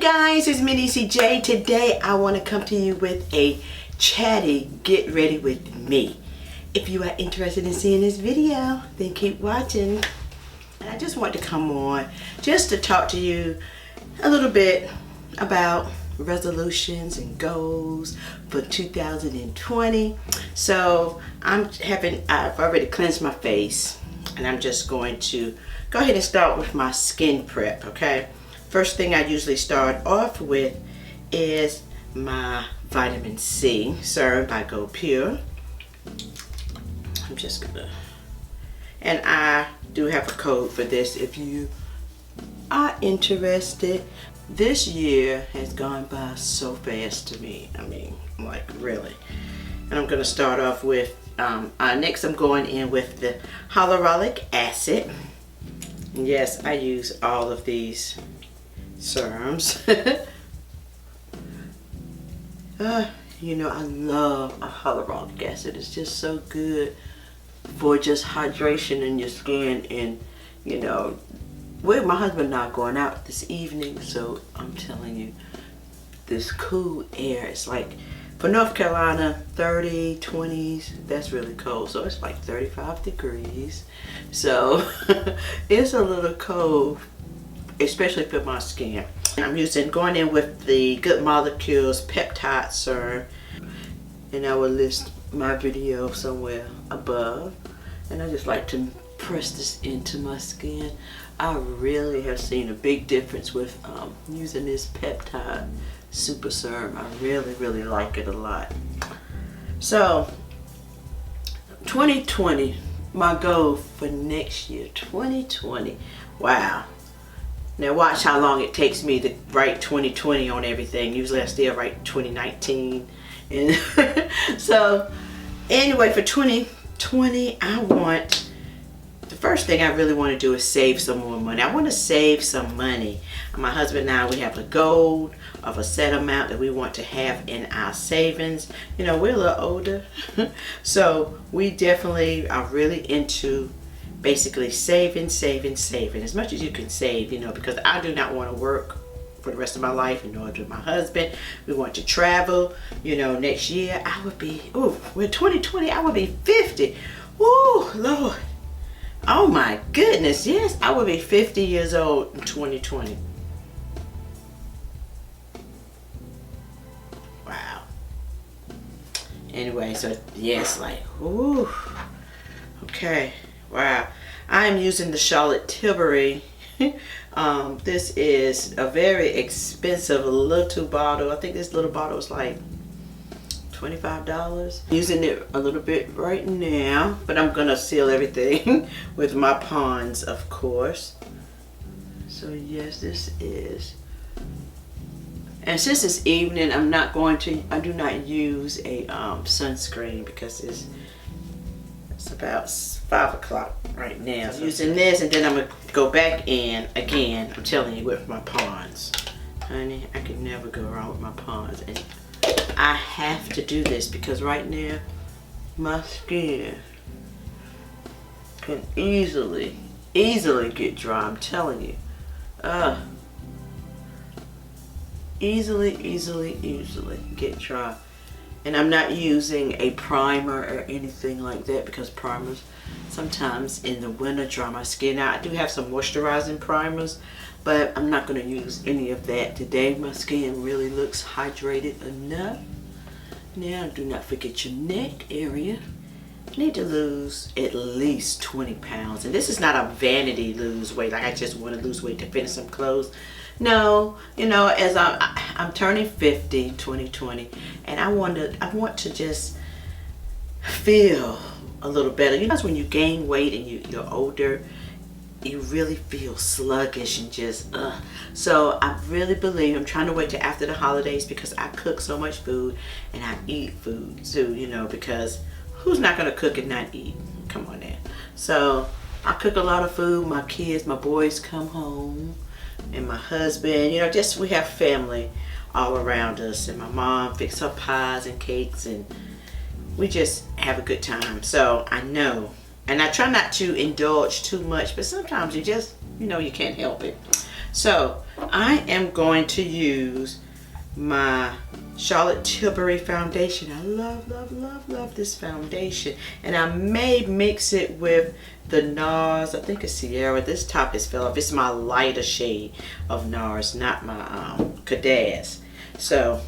Guys, it's me, NeeCJae. Today I want to come to you with a chatty get ready with me. If you are interested in seeing this video, then keep watching. And I just want to come on just to talk to you a little bit about resolutions and goals for 2020. So I've already cleansed my face, and I'm just going to go ahead and start with my skin prep, okay? First thing I usually start off with is my Vitmin C Serum by goPure. I'm just gonna, and I do have a code for this if you are interested. This year has gone by so fast to me. I mean, like really. And I'm gonna start off with, next I'm going in with the Hyaluronic Acid. And yes, I use all of these serums. You know, I love a hyaluronic acid. It's just so good for just hydration in your skin. And you know, my husband and I are going out this evening, so I'm telling you, this cool air, it's like for North Carolina 30 20s, that's really cold, so it's like 35 degrees, so it's a little cold, especially for my skin. I'm going in with the Good Molecules Peptide Serum, and I will list my video somewhere above. And I just like to press this into my skin. I really have seen a big difference with using this Peptide Super Serum. I really like it a lot. So 2020, my goal for next year, 2020. Wow. Now watch how long it takes me to write 2020 on everything. Usually I still write 2019. And so anyway, for 2020, the first thing I really want to do is save some more money. I want to save some money. My husband and I, we have a goal of a set amount that we want to have in our savings. You know, we're a little older. So we definitely are really into basically saving as much as you can save, you know, because I do not want to work for the rest of my life, and nor do my husband. We want to travel. You know, next year I would be, with 2020 I would be 50. Woo, Lord. Oh my goodness, yes, I would be 50 years old in 2020. Wow. Anyway, so yes, like, ooh, okay. Wow, I'm using the Charlotte Tilbury. This is a very expensive little bottle. I think this little bottle is like $25. Using it a little bit right now, but I'm gonna seal everything with my Pond's, of course. So yes, this is. And since it's evening, I do not use a sunscreen because it's about 5 o'clock right now. I'm using this, and then I'm gonna go back in again. I'm telling you, with my Pond's, honey, I can never go wrong with my Pond's, and I have to do this because right now my skin can easily get dry. I'm telling you, easily get dry. And I'm not using a primer or anything like that because primers sometimes in the winter dry my skin out. I do have some moisturizing primers, but I'm not going to use any of that today. My skin really looks hydrated enough. Now, do not forget your neck area. You need to lose at least 20 pounds. And this is not a vanity lose weight, like I just want to lose weight to finish some clothes. No, you know, as I'm turning 50 in 2020, and I want to just feel a little better. You know, when you gain weight and you're older, you really feel sluggish and just so I really believe I'm trying to wait till after the holidays because I cook so much food and I eat food too, you know, because who's not gonna cook and not eat? Come on now. So I cook a lot of food. My kids, my boys come home, and my husband, you know, just we have family all around us, and my mom fixes her pies and cakes, and we just have a good time. So I know, and I try not to indulge too much, but sometimes you just, you know, you can't help it. So I am going to use my Charlotte Tilbury foundation. I love this foundation, and I may mix it with the Nars, I think it's Sierra. This top is fell off. It's my lighter shade of Nars, not my Cadaz. So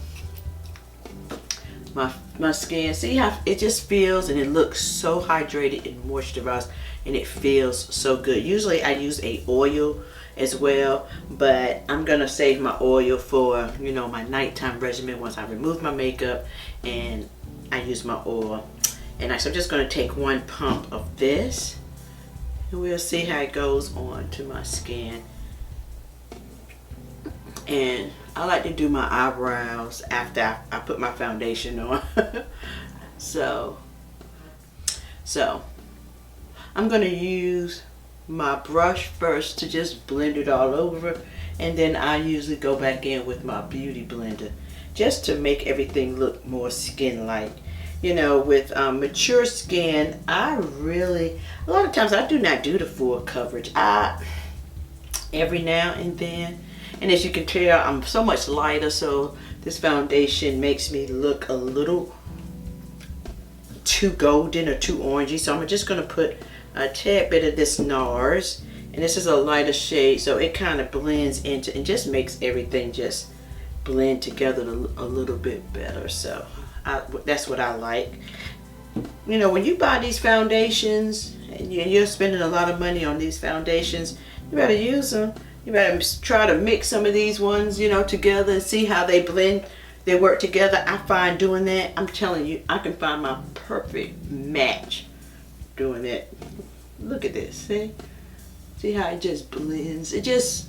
my skin, see how it just feels, and it looks so hydrated and moisturized, and it feels so good. Usually I use a oil as well, but I'm gonna save my oil for, you know, my nighttime regimen once I remove my makeup and I use my oil. And so I'm just gonna take 1 pump of this, and we'll see how it goes on to my skin. And I like to do my eyebrows after I put my foundation on. so I'm gonna use my brush first to just blend it all over, and then I usually go back in with my beauty blender just to make everything look more skin-like. You know, with mature skin, a lot of times I do not do the full coverage. Every now and then, and as you can tell, I'm so much lighter, so this foundation makes me look a little too golden or too orangey. So I'm just gonna put a tad bit of this Nars, and this is a lighter shade, so it kind of blends into and just makes everything just blend together a little bit better. So that's what I like. You know, when you buy these foundations and you're spending a lot of money on these foundations, you better use them. You better try to mix some of these ones, you know, together and see how they blend, they work together. I find doing that, I'm telling you, I can find my perfect match doing it. Look at this, see how it just blends. It just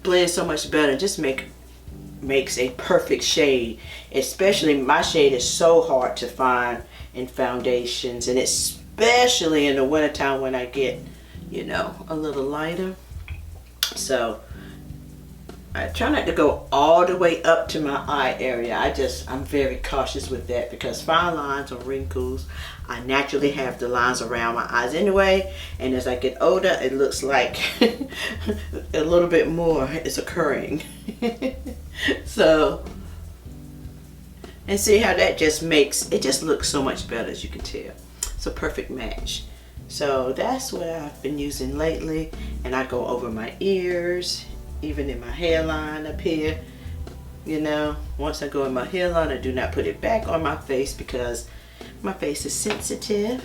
blends so much better. It just makes a perfect shade. Especially my shade is so hard to find in foundations, and especially in the wintertime when I get, you know, a little lighter. So I try not to go all the way up to my eye area. I'm very cautious with that, because fine lines or wrinkles, I naturally have the lines around my eyes anyway, and as I get older, it looks like a little bit more is occurring. So, and see how that just makes, it just looks so much better, as you can tell. It's a perfect match. So that's what I've been using lately, and I go over my ears, even in my hairline up here. You know, once I go in my hairline, I do not put it back on my face because my face is sensitive.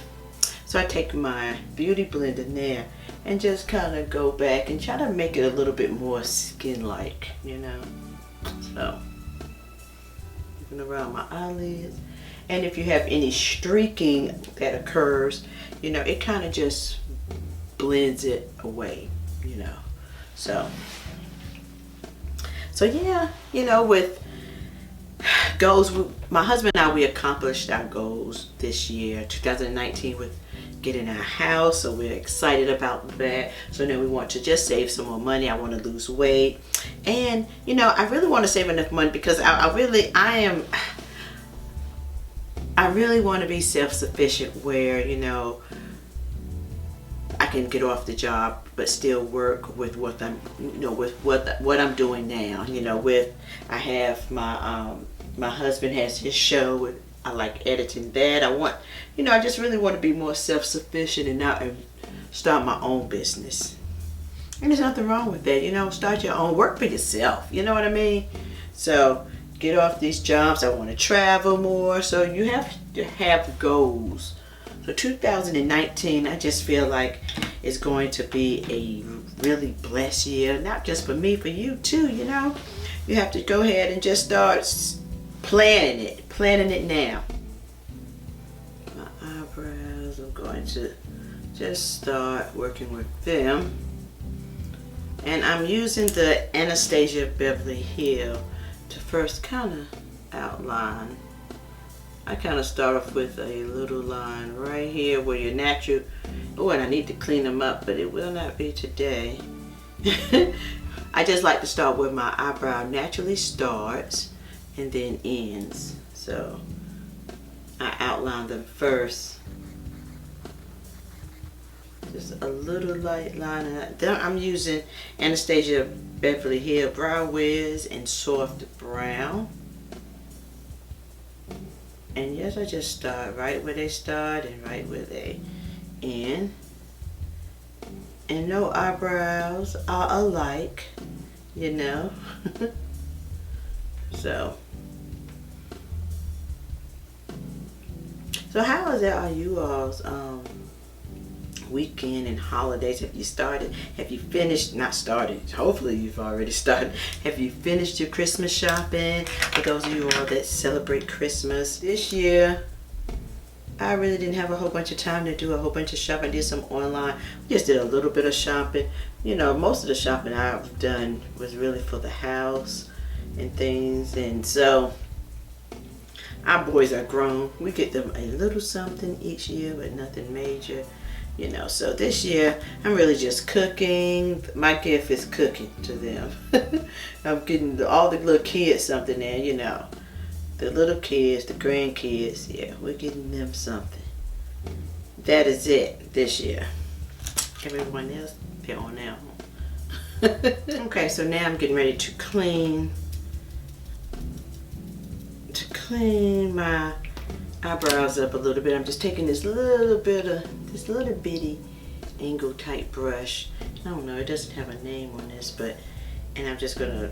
So I take my beauty blender there and just kind of go back and try to make it a little bit more skin-like, you know. So, looking around my eyelids. And if you have any streaking that occurs, you know, it kind of just blends it away, you know. So yeah, you know, with goals, my husband and I, we accomplished our goals this year, 2019, with getting our house. So we're excited about that. So now we want to just save some more money. I want to lose weight, and you know, I really want to save enough money because I really want to be self-sufficient, where, you know, I can get off the job but still work with what I'm, you know, with what I'm doing now. You know, I have my my husband has his show, I like editing that. I just really want to be more self-sufficient and start my own business. And there's nothing wrong with that, you know. Start your own, work for yourself, you know what I mean? So get off these jobs. I want to travel more. So you have to have goals. So 2019, I just feel like it's going to be a really blessed year, not just for me, for you too, you know. You have to go ahead and just start planning it now. My eyebrows, I'm going to just start working with them. And I'm using the Anastasia Beverly Hills to first kind of outline. I kind of start off with a little line right here where your natural Oh, and I need to clean them up, but it will not be today. I just like to start where my eyebrow naturally starts and then ends. So I outline them first. Just a little light liner. Then I'm using Anastasia Beverly Hills Brow Wiz in Soft Brown. And yes, I just start right where they start and right where they end. And no eyebrows are alike, you know. So how is that on you all's weekend and holidays? Have you started? Have you finished? Not started. Hopefully you've already started. Have you finished your Christmas shopping? For those of you all that celebrate Christmas. This year, I really didn't have a whole bunch of time to do a whole bunch of shopping. I did some online. Just did a little bit of shopping. You know, most of the shopping I've done was really for the house and things. And so our boys are grown. We get them a little something each year, but nothing major. You know, so this year I'm really just cooking. My gift is cooking to them. I'm getting all the little kids something there, you know. The little kids, the grandkids, yeah, we're getting them something. That is it this year. Everyone else, they're on now. Okay, so now I'm getting ready to clean my eyebrows up a little bit. I'm just taking this little bitty angle type brush. I don't know, it doesn't have a name on this, and I'm just gonna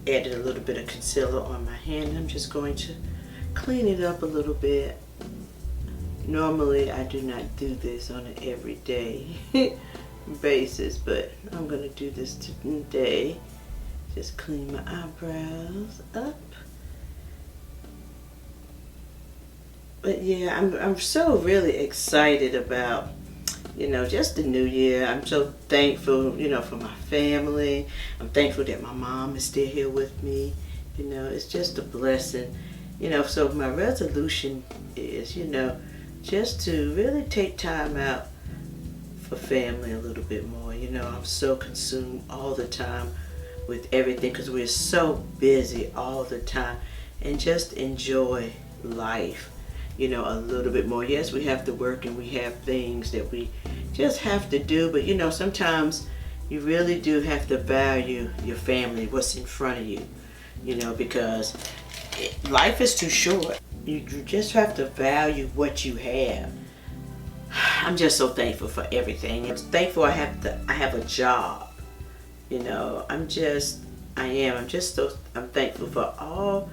add a little bit of concealer on my hand. I'm just going to clean it up a little bit. Normally I do not do this on an everyday basis, but I'm gonna do this today. Just clean my eyebrows up. But yeah, I'm so really excited about, you know, just the new year. I'm so thankful, you know, for my family. I'm thankful that my mom is still here with me. You know, it's just a blessing. You know, so my resolution is, you know, just to really take time out for family a little bit more. You know, I'm so consumed all the time with everything because we're so busy all the time, and just enjoy life, you know, a little bit more. Yes, we have to work and we have things that we just have to do, but you know, sometimes you really do have to value your family, what's in front of you, you know, because life is too short. You just have to value what you have. I'm just so thankful for everything. I'm thankful I have a job. You know, I'm thankful for all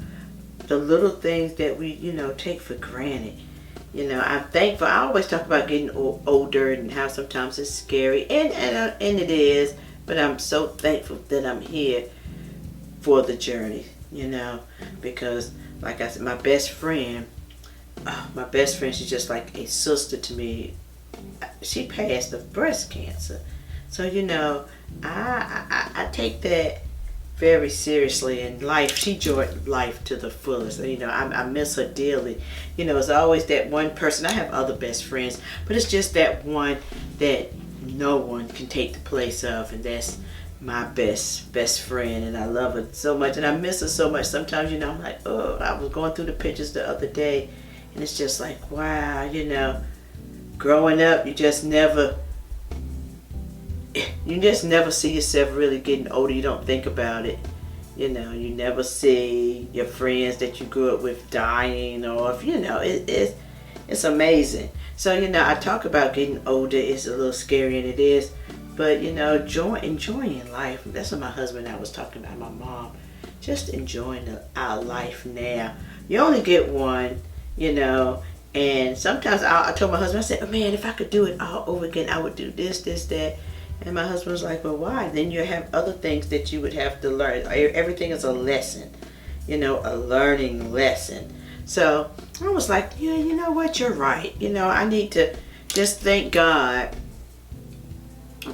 the little things that we, you know, take for granted. You know, I'm thankful. I always talk about getting older and how sometimes it's scary, and it is, but I'm so thankful that I'm here for the journey, you know, because like I said, my best friend, she's just like a sister to me. She passed of breast cancer. So, you know, I take that very seriously in life. She enjoyed life to the fullest. You know, I miss her dearly. You know, it's always that one person. I have other best friends, but it's just that one that no one can take the place of, and that's my best friend. And I love her so much, and I miss her so much. Sometimes, you know, I'm like, oh, I was going through the pictures the other day, and it's just like, wow, you know, growing up, you just never see yourself really getting older. You don't think about it. You know, you never see your friends that you grew up with dying, or if, you know, it's amazing. So, you know, I talk about getting older. It's a little scary, and it is, but, you know, enjoying life. That's what my husband and I was talking about, my mom. Just enjoying our life now. You only get one, you know. And sometimes I told my husband, I said, oh, man, if I could do it all over again, I would do this, that. And my husband was like, well, why? Then you have other things that you would have to learn. Everything is a lesson, you know, a learning lesson. So I was like, yeah, you know what? You're right. You know, I need to just thank God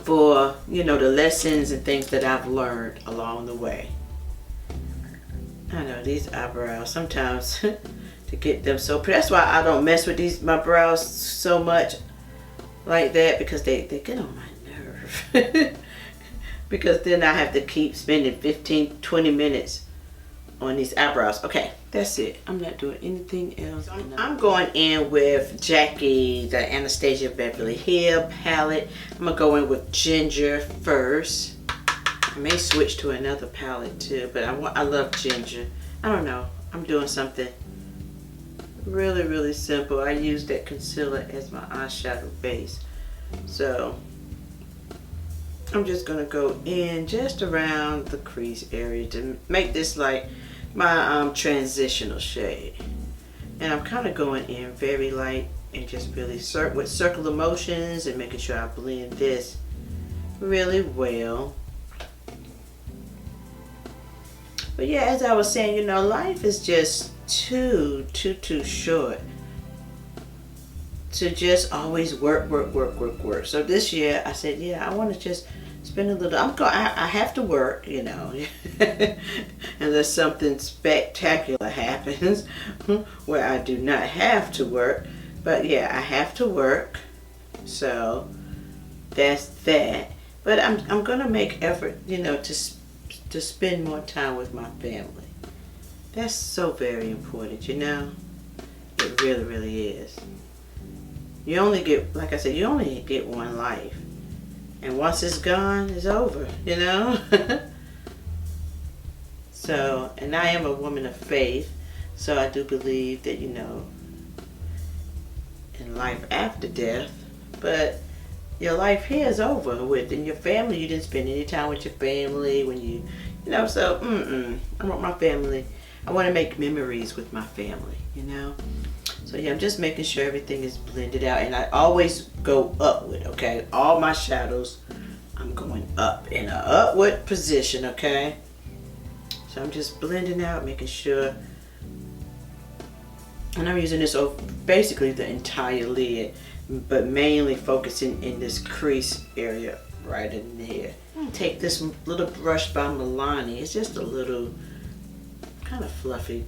for, you know, the lessons and things that I've learned along the way. I know these eyebrows, sometimes to get them so pretty. That's why I don't mess with my brows so much. like that because they get on my nerve. Because then I have to keep spending 15-20 minutes on these eyebrows. Okay, that's it. I'm not doing anything else. I'm going in with Jackie, the Anastasia Beverly Hill palette. I'm gonna go in with Ginger first. I may switch to another palette too, but I love Ginger. I don't know. I'm doing something really, really simple. I use that concealer as my eyeshadow base. So I'm just gonna go in just around the crease area to make this like my transitional shade. And I'm kind of going in very light and just really with circular motions and making sure I blend this really well. But yeah, as I was saying, you know, life is just too short to just always work. So this year I said, yeah, I want to just spend a little. I have to work, you know, unless something spectacular happens where I do not have to work. But yeah, I have to work. So that's that. But I'm gonna make effort, you know, to spend more time with my family. That's so very important, you know. It really, really is. You only get, like I said, you only get one life. And once it's gone, it's over, you know? So, and I am a woman of faith, so I do believe that, you know, in life after death, but your life here is over with. And your family, you didn't spend any time with your family when you know, so, I want my family. I want to make memories with my family, you know? So yeah, I'm just making sure everything is blended out, and I always go upward, okay? All my shadows, I'm going up in an upward position, okay? So I'm just blending out, making sure, and I'm using this over basically the entire lid, but mainly focusing in this crease area right in here. Take this little brush by Milani. It's just a little kind of fluffy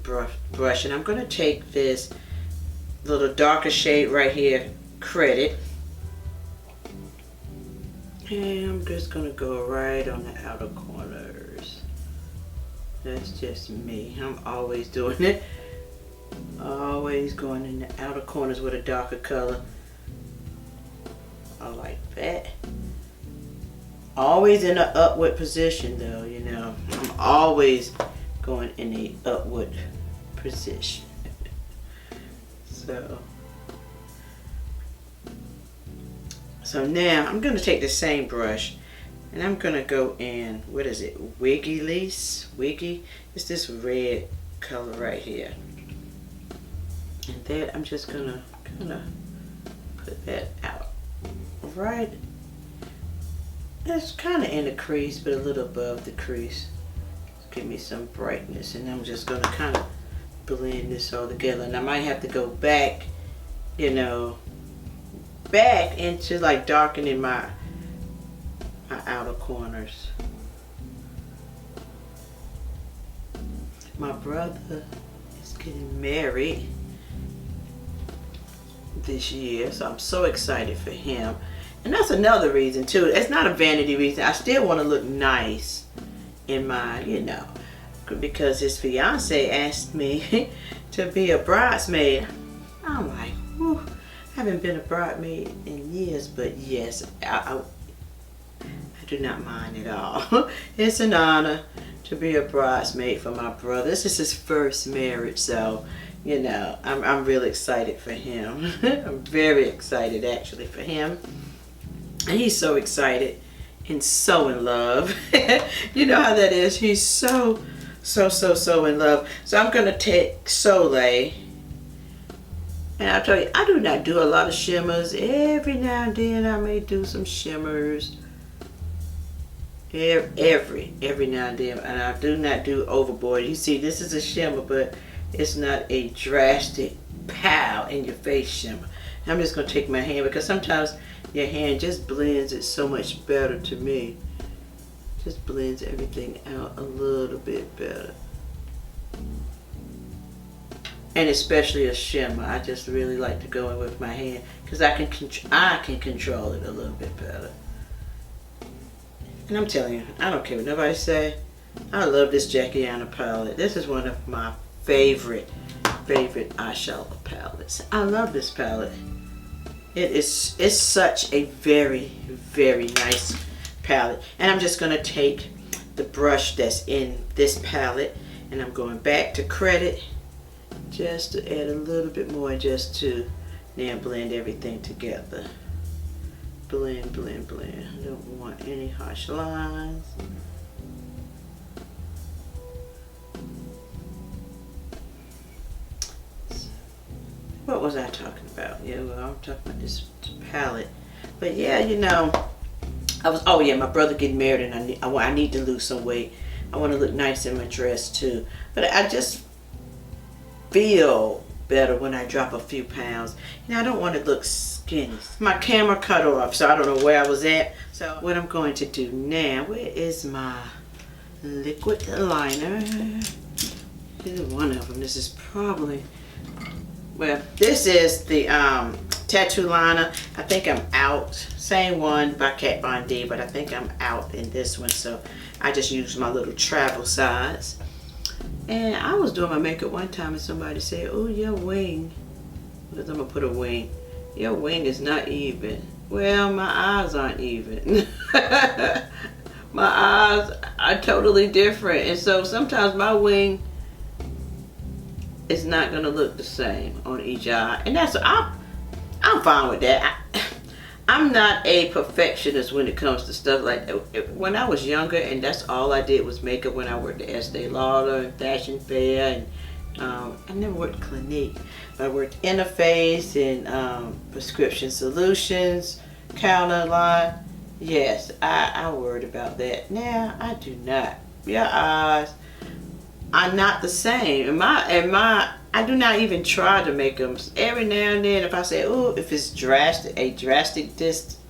brush, and I'm going to take this little darker shade right here, Credit, and I'm just going to go right on the outer corners. That's just me. I'm always doing it. Always going in the outer corners with a darker color. I like that. Always in an upward position though, you know. I'm always going in a upward position. So now I'm going to take the same brush and I'm going to go in, what is it, Wiggy? It's this red color right here. And then I'm just going to kind of put that out right. It's kind of in the crease, but a little above the crease. Give me some brightness, and I'm just going to kind of blend this all together. And I might have to go back, you know, back into like darkening my outer corners. My brother is getting married this year, so I'm so excited for him. And that's another reason too. It's not a vanity reason. I still want to look nice in my, you know, because his fiance asked me to be a bridesmaid. I'm like, whew, I haven't been a bridesmaid in years, but yes, I do not mind at all. It's an honor to be a bridesmaid for my brother. This is his first marriage, so you know, I'm really excited for him. I'm very excited actually for him. And he's so excited and so in love. You know how that is. He's so in love. So I'm going to take Soleil. And I'll tell you, I do not do a lot of shimmers. Every now and then I may do some shimmers. Every now and then. And I do not do overboard. You see, this is a shimmer, but it's not a drastic pow in your face shimmer. I'm just going to take my hand, because sometimes your hand just blends it so much better to me. Just blends everything out a little bit better. and especially a shimmer. I just really like to go in with my hand because I can control it a little bit better. And I'm telling you, I don't care what nobody say. I love this Jackie Aina palette. This is one of my favorite eyeshadow palettes. I love this palette. It's such a very nice palette. And I'm just gonna take the brush that's in this palette and I'm going back to credit just to add a little bit more, just to now blend everything together. Blend, blend, blend. I don't want any harsh lines. What was I talking about? Yeah, well, I'm talking about this palette. But yeah, you know, oh yeah, my brother getting married and I need to lose some weight. I want to look nice in my dress too. But I just feel better when I drop a few pounds. You know, I don't want to look skinny. My camera cut off, so I don't know where I was at. So what I'm going to do now, where is my liquid liner? Either one of them. This is probably, well, this is the tattoo liner. I think I'm out. Same one by Kat Von D, but I think I'm out in this one, so I just use my little travel size. And I was doing my makeup one time and somebody said, oh, your wing, because I'm gonna put a wing, your wing is not even. Well, my eyes aren't even. My eyes are totally different, and so sometimes my wing is not gonna look the same on each eye, and that's, I'm fine with that. I'm not a perfectionist when it comes to stuff like that. When I was younger, and that's all I did was makeup when I worked at Estee Lauder and Fashion Fair, and I never worked Clinique, but I worked Interface and Prescription Solutions, Counter Line. Yes, I worried about that. Now I do not. Your eyes are not the same. I do not even try to make them. Every now and then, if I say, oh, if it's a drastic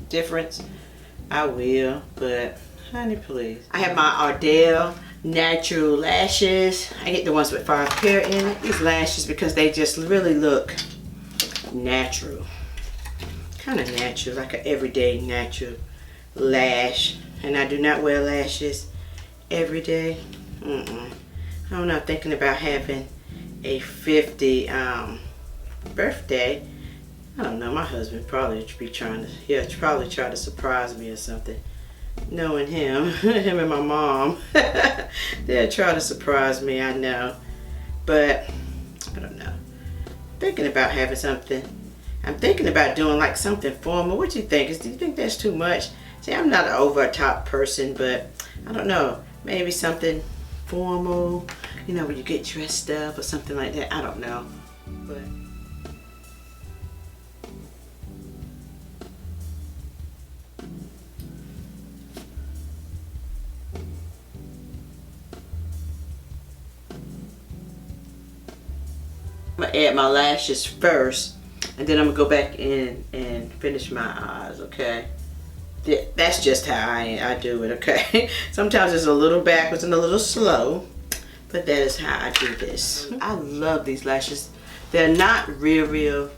difference, I will. But honey, please. I have my Ardell natural lashes. I get the ones with 5 pair in it. These lashes, because they just really look natural. Kind of natural, like an everyday natural lash. And I do not wear lashes every day. I'm not thinking about having a 50 birthday. I don't know, my husband probably be trying to, he'll probably try to surprise me or something. Knowing him, him and my mom, they'll try to surprise me, I know. But, I don't know. Thinking about having something. I'm thinking about doing like something formal. What you think? Do you think that's too much? See, I'm not an over-the-top person, but I don't know. Maybe something formal, you know, when you get dressed up or something like that. I don't know. But I'm gonna add my lashes first, and then I'm gonna go back in and finish my eyes, okay? That's just how I do it, okay? Sometimes it's a little backwards and a little slow, but that is how I do this. I love these lashes. They're not real,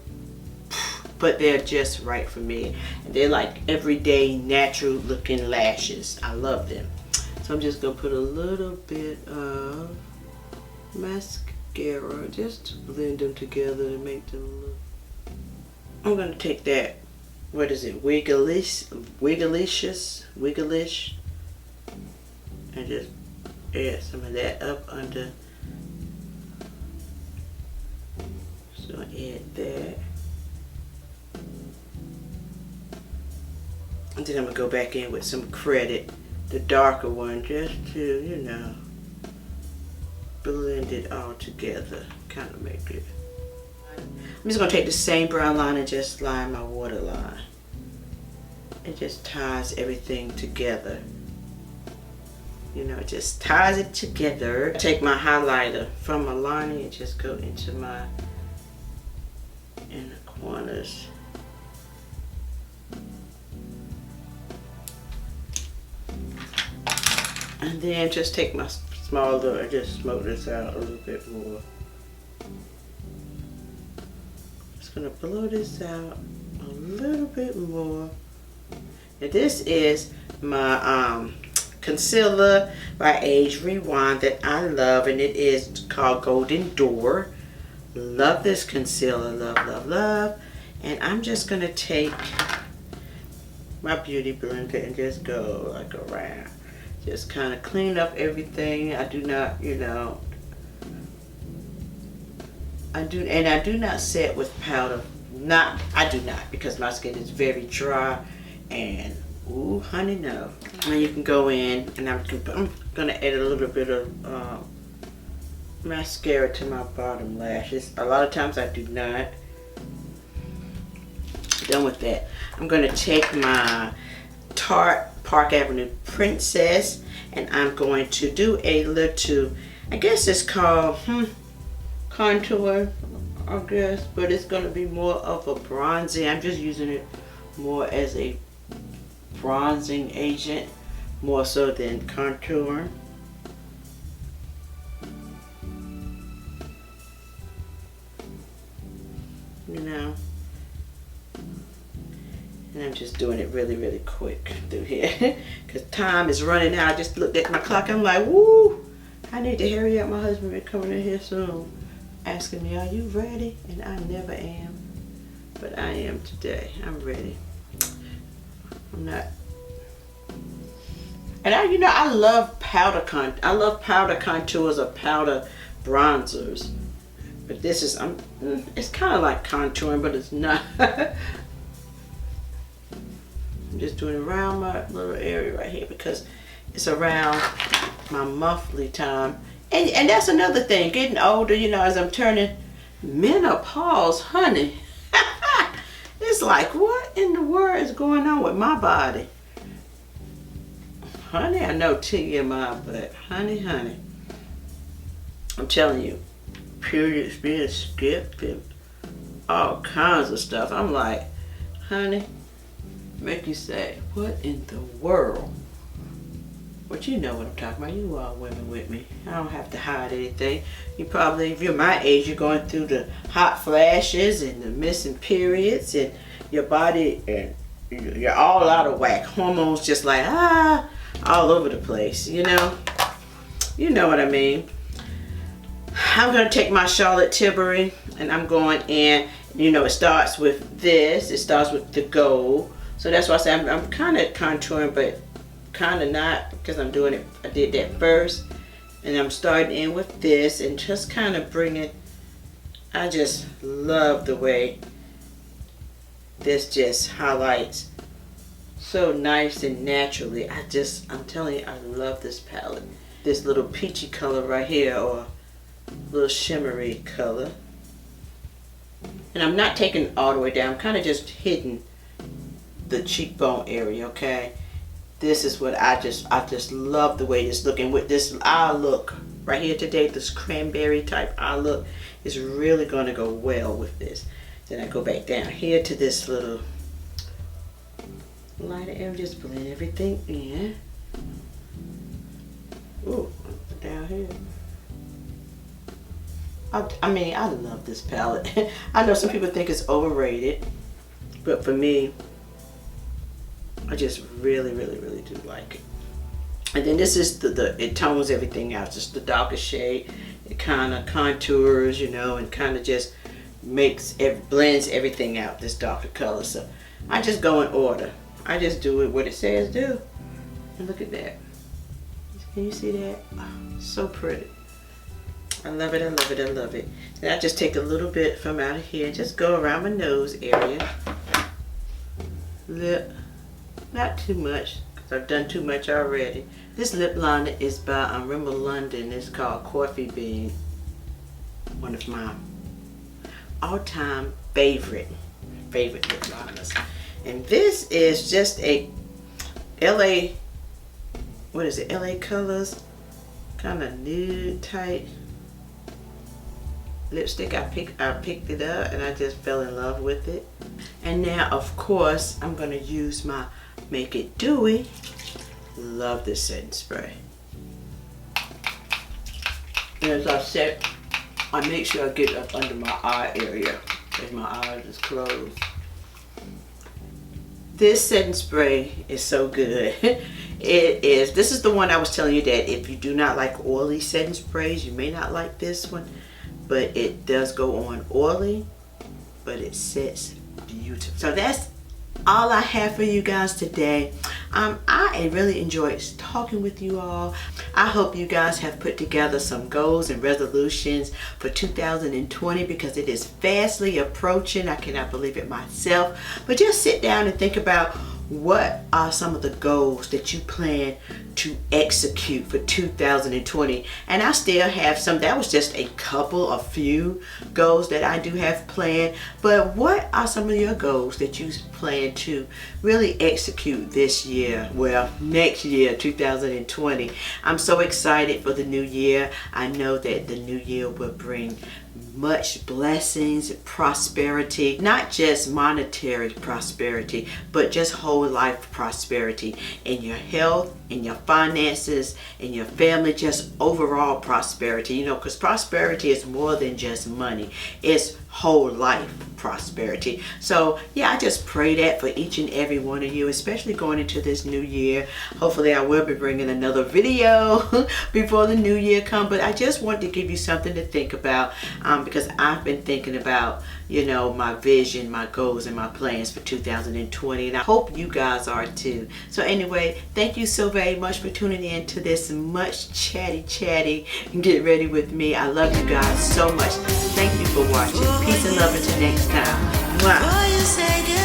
but they're just right for me. And they're like everyday, natural looking lashes. I love them. So I'm just gonna put a little bit of mascara just to blend them together to make them look. I'm gonna take that, what is it, Wiggleish, and just add some of that up under. So add that. And then I'm gonna go back in with some credit, the darker one, just to, you know, blend it all together, kind of make it. I'm just gonna take the same brown line and just line my waterline. It just ties everything together. You know, it just ties it together. Take my highlighter from Milani and just go into my inner corners. And then just take my smaller and just smoke this out a little bit more. just gonna blow this out a little bit more. And this is my concealer by Age Rewind that I love, and it is called Golden Door. Love this concealer, love, love, love. And I'm just gonna take my beauty blender and just go like around. Just kind of clean up everything. I do not, you know, I do not set with powder. I do not, because my skin is very dry. And ooh, honey, no. And you can go in, and I'm gonna add a little bit of mascara to my bottom lashes. A lot of times I do not. Done with that. I'm gonna take my Tarte Parkave Princess, and I'm going to do a little, I guess it's called contour, I guess, but it's gonna be more of a bronzing. I'm just using it more as a bronzing agent, more so than contour. You know, and I'm just doing it really, really quick through here because time is running out. I just looked at my clock. I'm like, woo, I need to hurry up. My husband is coming in here soon asking me, are you ready? And I never am, but I am today. I'm ready. I'm not. And I love powder contours or powder bronzers. But this is, it's kind of like contouring, but it's not. I'm just doing it around my little area right here because it's around my monthly time. And that's another thing, getting older, you know, as I'm turning menopause, honey. It's like, what in the world is going on with my body? Honey, I know TMI, but honey, I'm telling you, periods being skipped and all kinds of stuff. I'm like, honey, make you say, what in the world? But you know what I'm talking about. You all women with me. I don't have to hide anything. You probably, if you're my age, you're going through the hot flashes and the missing periods, and your body, and you're all out of whack. Hormones just like, all over the place, you know? You know what I mean. I'm going to take my Charlotte Tilbury, and I'm going in, you know, it starts with this. It starts with the gold. So that's why I say I'm kind of contouring, but kind of not, because I'm doing it. I did that first, and I'm starting in with this and just kind of bring it. I just love the way this just highlights so nice and naturally. I'm telling you, I love this palette. This little peachy color right here, or little shimmery color. And I'm not taking it all the way down. I'm kind of just hitting the cheekbone area, okay? This is what I just love the way it's looking with this eye look right here today. This cranberry type eye look is really going to go well with this. Then I go back down here to this little lighter area, just blend everything in. Ooh, down here. I mean, I love this palette. I know some people think it's overrated, but for me, I just really, really, really do like it. And then this is it tones everything out, just the darker shade. It kind of contours, you know, and kind of just blends everything out, this darker color. So I just go in order. I just do it what it says do. And look at that. Can you see that? Oh, so pretty. I love it, I love it, I love it. And I just take a little bit from out of here and just go around my nose area. Lip. Not too much, because I've done too much already. This lip liner is by Rimmel London. It's called Coffee Bean. One of my all-time favorite lip liners. And this is just a LA, what is it, LA Colors, kind of nude type lipstick. I picked it up and I just fell in love with it. And now, of course, I'm going to use my Make It Dewy. Love this setting spray. And as I said, I make sure I get up under my eye area. Because my eyes is closed. This setting spray is so good. It is. This is the one I was telling you that if you do not like oily setting sprays, you may not like this one. But it does go on oily, but it sets beautiful. So that's all I have for you guys today. I really enjoyed talking with you all. I hope you guys have put together some goals and resolutions for 2020 because it is fastly approaching. I cannot believe it myself. But just sit down and think about what are some of the goals that you plan to execute for 2020. And I still have some. That was just a few goals that I do have planned. But what are some of your goals that you plan to really execute this year? Well, next year, 2020. I'm so excited for the new year. I know that the new year will bring much blessings, prosperity, not just monetary prosperity, but just whole life prosperity in your health, in your finances, in your family, just overall prosperity, you know, because prosperity is more than just money. It's whole life prosperity. So yeah, I just pray that for each and every one of you, especially going into this new year. Hopefully I will be bringing another video before the new year comes, but I just want to give you something to think about because I've been thinking about, you know, my vision, my goals, and my plans for 2020, and I hope you guys are too. So anyway, thank you so very much for tuning in to this much chatty get ready with me. I love you guys so much. Thank you for watching. Peace and love until next time. Mwah.